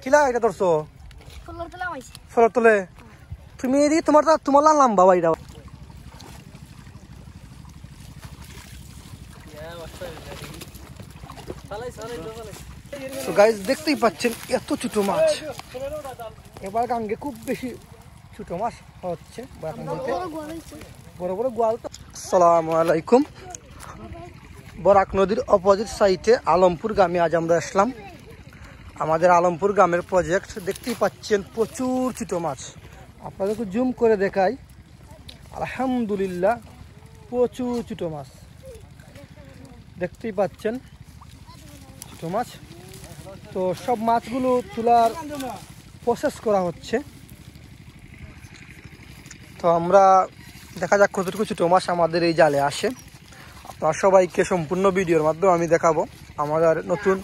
কিলা এটা ধরছো ফলর তলে তুমি এদিকে তোমার লাম বাবা এটা তো গাইস দেখতেই পাচ্ছেন এত ছোট মাছ এবার গাঙ্গে খুব বেশি ছোট মাছ হচ্ছে বড় বড় গোয়াল তো। আসসালামু আলাইকুম। বরাক নদীর অপোজিট সাইডে আলমপুর গ্রামে আজ আমরা আসলাম। আমাদের আলমপুর গ্রামের প্রজেক্ট দেখতেই পাচ্ছেন প্রচুর ছোট মাছ। আপনাদেরকে জুম করে দেখাই, আলহামদুলিল্লাহ প্রচুর ছোট মাছ দেখতেই পাচ্ছেন ছোট মাছ। তো সব মাছগুলো তোলার প্রসেস করা হচ্ছে। তো আমরা দেখা যাক কতটুকু ছোট মাছ আমাদের এই জালে আসে। আপনারা সবাইকে সম্পূর্ণ ভিডিওর মাধ্যমে আমি দেখাবো। আমাদের নতুন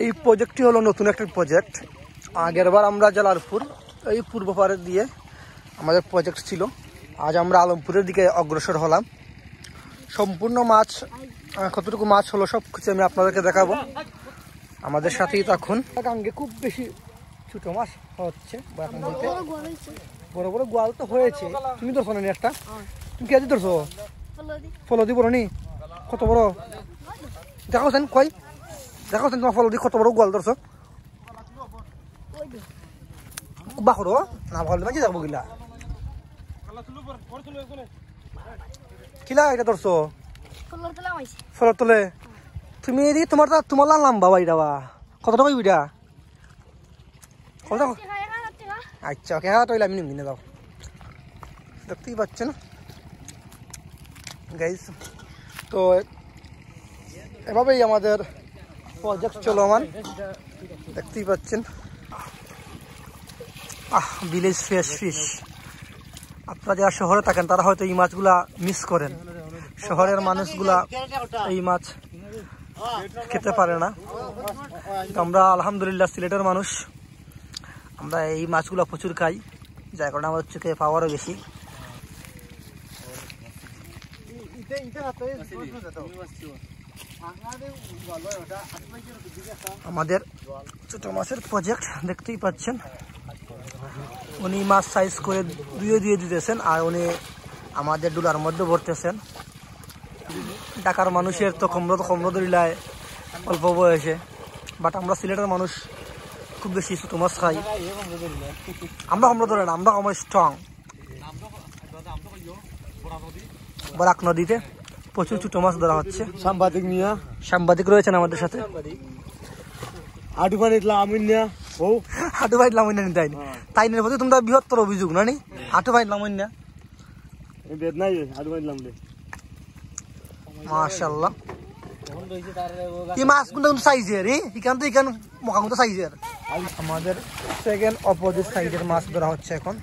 এই প্রজেক্টটি হলো নতুন একটা প্রজেক্ট। আগেরবার আমরা জালালপুর এই পূর্ব পাড়ে দিয়ে আমাদের প্রজেক্ট ছিল। আজ আমরা আলমপুরের দিকে অগ্রসর হলাম। সম্পূর্ণ মাছ কতটুকু মাছ হলো সব কিছু আমি আপনাদেরকে দেখাবো। আমাদের সাথেই থাকুন। গাঙ্গে খুব বেশি ছোট মাছ হচ্ছে, বড় বড় গোয়াল তো হয়েছে। তুমি ধরছো না একটা? তুমি কে ধরছো? ফলো দিব নি কত বড় দেখাচ্ছেন কই দেখাচ্ছেন তোমার ফলো দি কত বড় গোয়াল ধরছো? বাহর না ভালো মাঝে যাবো গিলা কিলা এটা ধরছো ফলর তলে তুমি এদিকে তোমার লাম বাবা এটা বা কত টাকা বিটা কত টাকা? আচ্ছা ওকে হ্যাঁ তৈলে আমি নিয়ে দাও। দেখতেই পাচ্ছেন গাইস। তো এভাবেই আমাদের প্রজেক্ট চলমান দেখতেই পাচ্ছেন। Village fresh fish. আপনারা যারা শহরে থাকেন তারা হয়তো এই মাছগুলা মিস করেন। শহরের মানুষগুলা এই মাছ খেতে পারে না। আমরা আলহামদুলিল্লাহ সিলেটের মানুষ, আমরা এই মাছগুলা প্রচুর খাই, যার কারণে আমাদের চোখে পাওয়ারও বেশি। আমাদের ছোট মাছের প্রজেক্ট দেখতেই পাচ্ছেন। উনি মাছ সাইজ করে দিয়ে দিতেছেন আর উনি আমাদের ডুলার মধ্যে ভরতেছেন। ঢাকার মানুষের তো কমরো দরিলায় অল্প বয়সে, বাট আমরা সিলেটের মানুষ খুব বেশি ছোট মাছ খাই। আমরা কমরো ধরে না, আমরা কম স্ট্রং। বরাক নদীতে প্রচুর ছোট মাছ ধরা হচ্ছে। সাংবাদিক রয়েছেন আমাদের সাথে। তাইনের প্রতি তোমরা বৃহত্তর অভিযোগ না নি হাঁটু ভাই লামইনা মাশাআল্লাহ। এই মাছ কিন্তু সাইজের এখান তো এখান মোকামতো সাইজের। আমাদের সেকেন্ড অপোজিট সাইডের মাছ ধরা হচ্ছে এখন।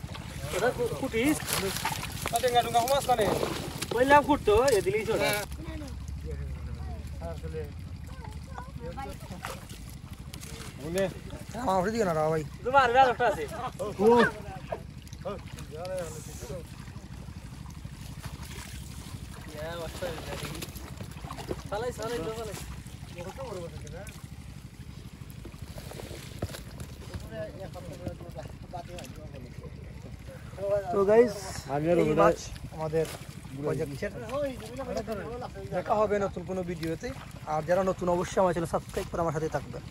দিকে না ভাই তো গাইস আমাদের দেখা হবে নতুন কোনো ভিডিওতে। আর যারা নতুন অবশ্যই আমার চ্যানেল সাবস্ক্রাইব করে আমার সাথে থাকবেন।